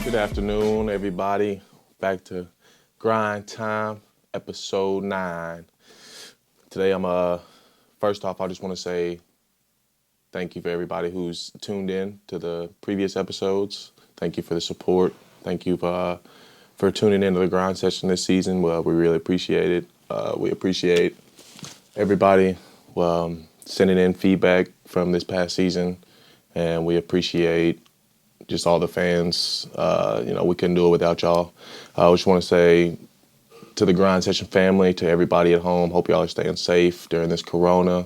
Good afternoon, everybody. Back to Grind Time, episode 9. Today, first off, I just want to say thank you for everybody who's tuned in to the previous episodes. Thank you for the support. Thank you for tuning into the grind session this season. Well, we really appreciate it. We appreciate everybody sending in feedback from this past season, and we appreciate just all the fans. We couldn't do it without y'all. I just want to say to the Grind Session family, to everybody at home, hope y'all are staying safe during this corona,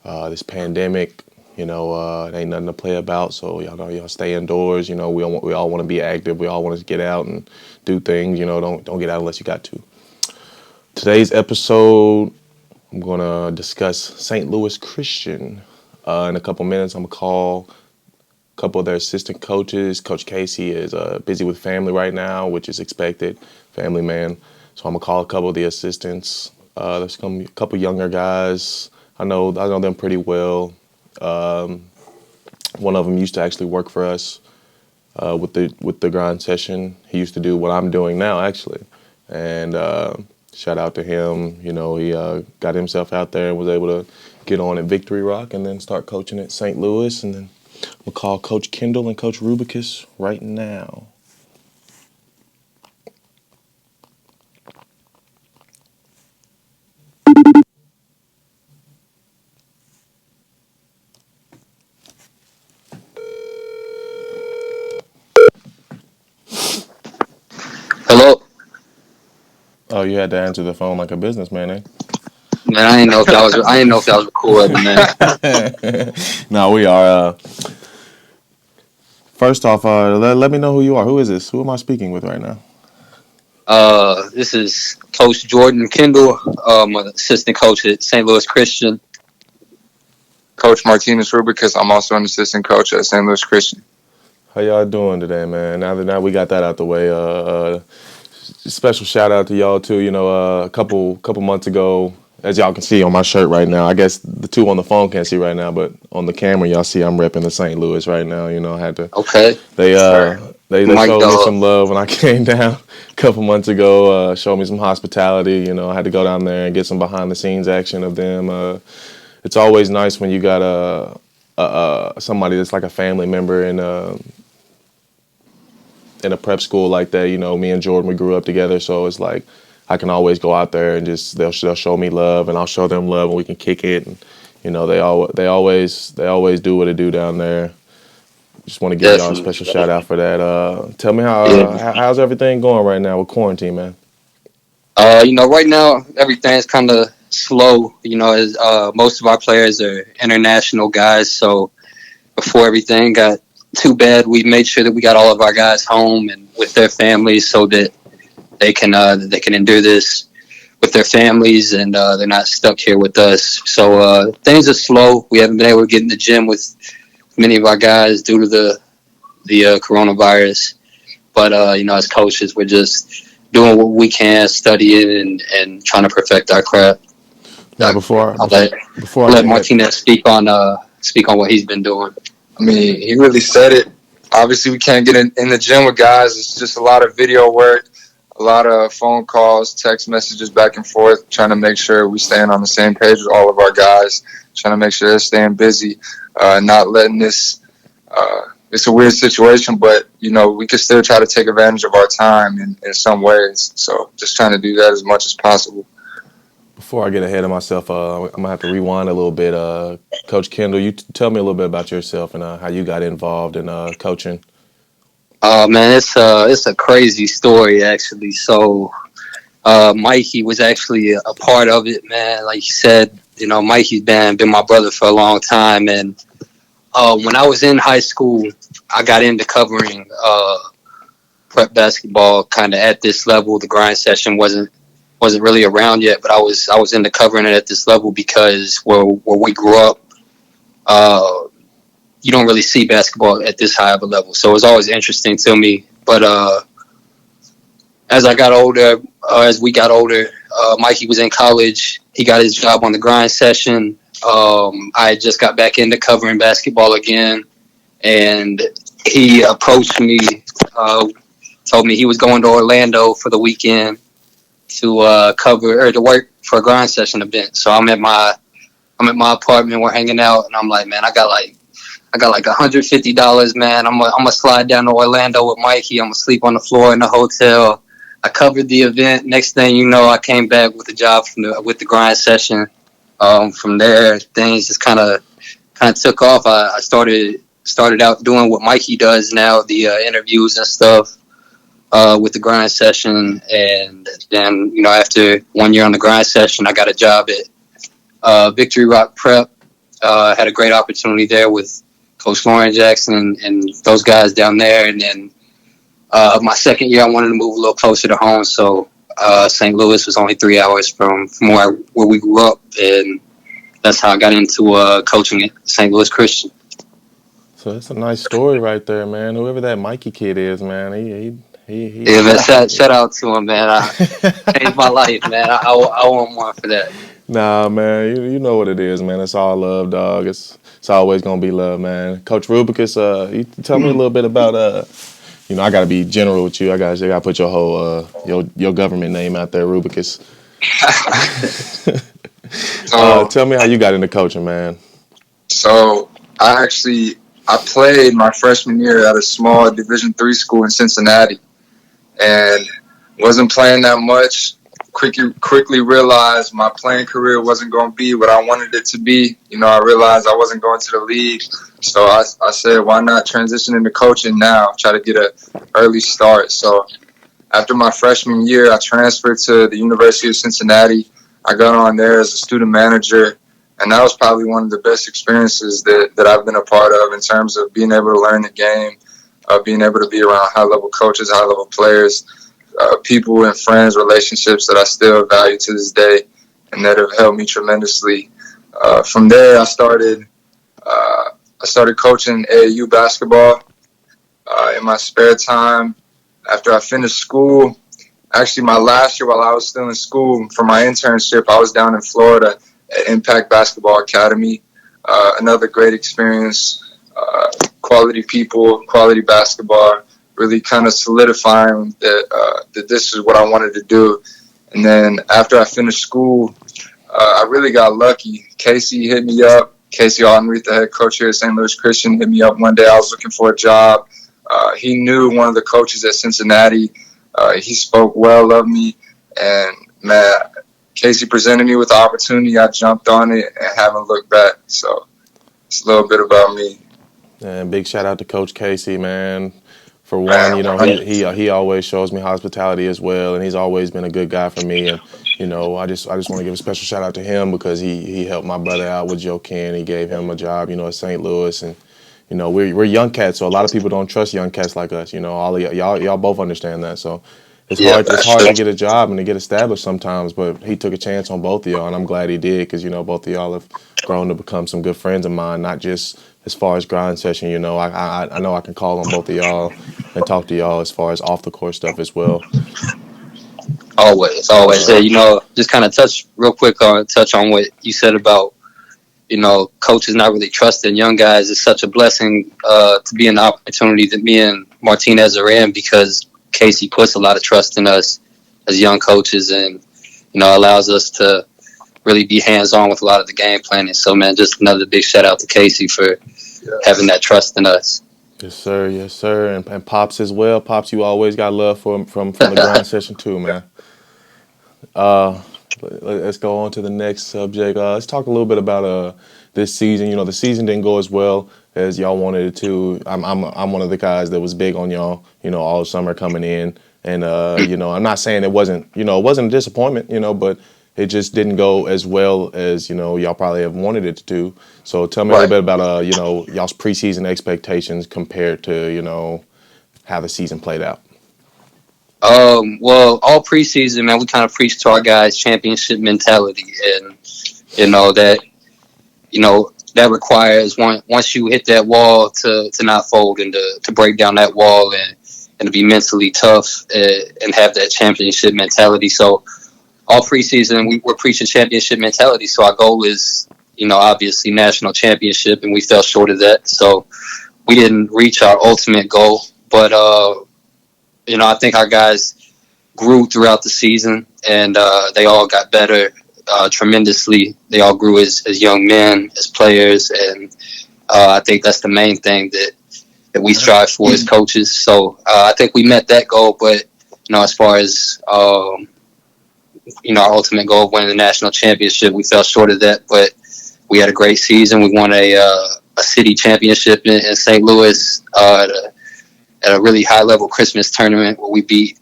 this pandemic. It ain't nothing to play about, so y'all know y'all stay indoors. We all want to be active. We all want to get out and do things. Don't get out unless you got to. Today's episode, I'm going to discuss St. Louis Christian. In a couple minutes, I'm going to call couple of their assistant coaches. Coach Casey is busy with family right now, which is expected, family man. So I'm gonna call a couple of the assistants. There's a couple younger guys. I know them pretty well. One of them used to actually work for us with the grind session. He used to do what I'm doing now, actually. And shout out to him. He got himself out there and was able to get on at Victory Rock and then start coaching at St. Louis, and then we'll call Coach Kendall and Coach Rubicus right now. Hello. Oh, you had to answer the phone like a businessman, eh? Man, I didn't know if that was recording, man. No, we are. First off, let me know who you are. Who is this? Who am I speaking with right now? This is Coach Jordan Kendall, I'm an assistant coach at St. Louis Christian. Coach Martinez Rubicus. I'm also an assistant coach at St. Louis Christian. How y'all doing today, man? Now we got that out the way. Special shout out to y'all too. A couple months ago, as y'all can see on my shirt right now. I guess the two on the phone can't see right now, but on the camera y'all see I'm repping the St. Louis right now. I had to. Okay. They showed Dog. me some love when I came down a couple months ago. Showed me some hospitality. I had to go down there and get some behind the scenes action of them. It's always nice when you got somebody that's like a family member in a prep school like that. Me and Jordan, we grew up together, so it's like I can always go out there and just they'll show me love and I'll show them love and we can kick it. And they always do what they do down there. Just want to give y'all a special shout out for that. Tell me how's everything going right now with quarantine, man? Right now everything's kind of slow. As most of our players are international guys, so before everything got too bad, we made sure that we got all of our guys home and with their families so that they can endure this with their families and they're not stuck here with us. So things are slow. We haven't been able to get in the gym with many of our guys due to the coronavirus. But as coaches, we're just doing what we can, studying and trying to perfect our craft. Before I'll let Martinez speak on what he's been doing. I mean, he really said it. Obviously, we can't get in the gym with guys. It's just a lot of video work, a lot of phone calls, text messages back and forth, trying to make sure we staying on the same page with all of our guys, trying to make sure they're staying busy, not letting this it's a weird situation, but, we can still try to take advantage of our time in some ways. So just trying to do that as much as possible. Before I get ahead of myself, I'm going to have to rewind a little bit. Coach Kendall, you tell me a little bit about yourself and how you got involved in coaching. Man, it's a crazy story, actually. So Mikey was actually a part of it, man. Like you said, Mikey's been my brother for a long time. And when I was in high school, I got into covering prep basketball kind of at this level. The grind session wasn't really around yet, but I was into covering it at this level because where we grew up, you don't really see basketball at this high of a level. So it was always interesting to me. But as we got older, Mikey was in college. He got his job on the grind session. I just got back into covering basketball again, and he approached me told me he was going to Orlando for the weekend to cover or to work for a grind session event. So I'm at my apartment. We're hanging out, and I'm like, man, I got like $150, man. I'm gonna slide down to Orlando with Mikey. I'm gonna sleep on the floor in the hotel. I covered the event. Next thing you know, I came back with a job with the grind session. From there, things just kind of took off. I started out doing what Mikey does now, the interviews and stuff with the grind session. And then, after 1 year on the grind session, I got a job at Victory Rock Prep. Had a great opportunity there with Coach Lauren Jackson and those guys down there. And then my second year, I wanted to move a little closer to home. So St. Louis was only 3 hours from where we grew up. And that's how I got into coaching at St. Louis Christian. So that's a nice story right there, man. Whoever that Mikey kid is, man, he Yeah, man, shout out to him, man. I changed my life, man. I owe him one for that. Nah, man, you know what it is, man. It's all love, dog. It's always gonna be love, man. Coach Rubicus, you tell me a little bit about I gotta be general with you. I gotta put your whole your government name out there, Rubicus. Tell me how you got into coaching, man. So I played my freshman year at a small Division III school in Cincinnati, and wasn't playing that much. Quickly realized my playing career wasn't going to be what I wanted it to be. I realized I wasn't going to the league, so I said, why not transition into coaching now? Try to get an early start. So after my freshman year, I transferred to the University of Cincinnati. I got on there as a student manager. And that was probably one of the best experiences that I've been a part of in terms of being able to learn the game, being able to be around high-level coaches, high-level players, people and friends, relationships that I still value to this day and that have helped me tremendously. From there, I started coaching AAU basketball in my spare time. After I finished school, actually my last year while I was still in school for my internship, I was down in Florida at Impact Basketball Academy. Another great experience, quality people, quality basketball, really kind of solidifying that this is what I wanted to do. And then after I finished school, I really got lucky. Casey hit me up. Casey Aldenreath, the head coach here at St. Louis Christian, hit me up one day. I was looking for a job. He knew one of the coaches at Cincinnati. He spoke well of me. And, man, Casey presented me with the opportunity. I jumped on it and haven't looked back. So it's a little bit about me. And big shout out to Coach Casey, man. For one, he always shows me hospitality as well, and he's always been a good guy for me. And I just want to give a special shout out to him because he helped my brother out with Joe Ken. He gave him a job, at St. Louis, and we're young cats, so a lot of people don't trust young cats like us. All of y'all both understand that. So it's hard to get a job and to get established sometimes. But he took a chance on both of y'all, and I'm glad he did because both of y'all have grown to become some good friends of mine, not just as far as grind session. I know I can call on both of y'all and talk to y'all as far as off the court stuff as well. Always. Yeah, just kind of touch on what you said about, coaches not really trusting young guys. Is such a blessing to be an opportunity that me and Martinez are in because Casey puts a lot of trust in us as young coaches and, allows us to really be hands-on with a lot of the game planning. So, man, just another big shout-out to Casey for having that trust in us. Yes, sir. And Pops as well. Pops, you always got love from the grind session too, man. Let's go on to the next subject. Let's talk a little bit about this season. The season didn't go as well as y'all wanted it to. I'm one of the guys that was big on y'all, all summer coming in. And, I'm not saying it wasn't a disappointment, but it just didn't go as well as, y'all probably have wanted it to. So tell me a little bit about, y'all's preseason expectations compared to, how the season played out. Well, all preseason, man, we kind of preach to our guys championship mentality. And, that requires once you hit that wall to not fold and to break down that wall and to be mentally tough and have that championship mentality. So all preseason, we're preaching championship mentality. So our goal is, obviously national championship, and we fell short of that. So we didn't reach our ultimate goal. But I think our guys grew throughout the season, and they all got better tremendously. They all grew as young men, as players, and I think that's the main thing that we strive for as coaches. So I think we met that goal, but as far as our ultimate goal of winning the national championship, we fell short of that. But we had a great season. We won a city championship in St. Louis at a really high level Christmas tournament where we beat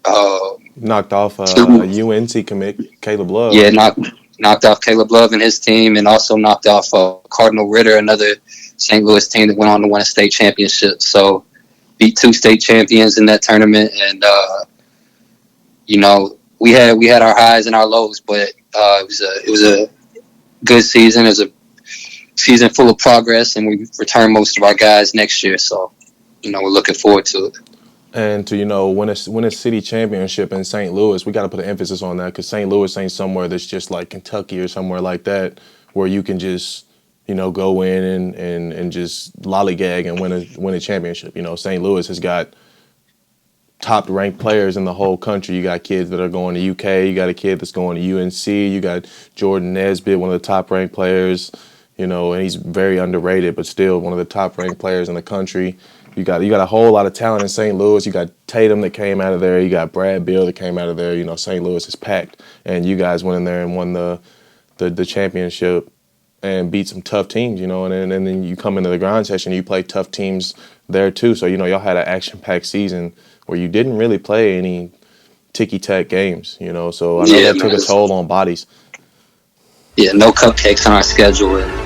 Knocked off a two. UNC commit, Caleb Love. Yeah, knocked off Caleb Love and his team, and also knocked off Cardinal Ritter, another St. Louis team that went on to win a state championship. So beat two state champions in that tournament, and we had our highs and our lows, but it was a good season. It was a season full of progress, and we returned most of our guys next year. So we're looking forward to it. And to win a city championship in St. Louis, we got to put an emphasis on that because St. Louis ain't somewhere that's just like Kentucky or somewhere like that where you can just go in and just lollygag and win a championship. St. Louis has got top ranked players in the whole country. You got kids that are going to UK. You got a kid that's going to UNC. You got Jordan Nesbitt, one of the top ranked players. And he's very underrated, but still one of the top ranked players in the country. You got a whole lot of talent in St. Louis. You got Tatum that came out of there. You got Brad Beal that came out of there. St. Louis is packed, and you guys went in there and won the championship and beat some tough teams. And then you come into the grind session, you play tough teams there too. So y'all had an action-packed season where you didn't really play any ticky-tack games. So I know that took a toll on bodies. Yeah, no cupcakes on our schedule. And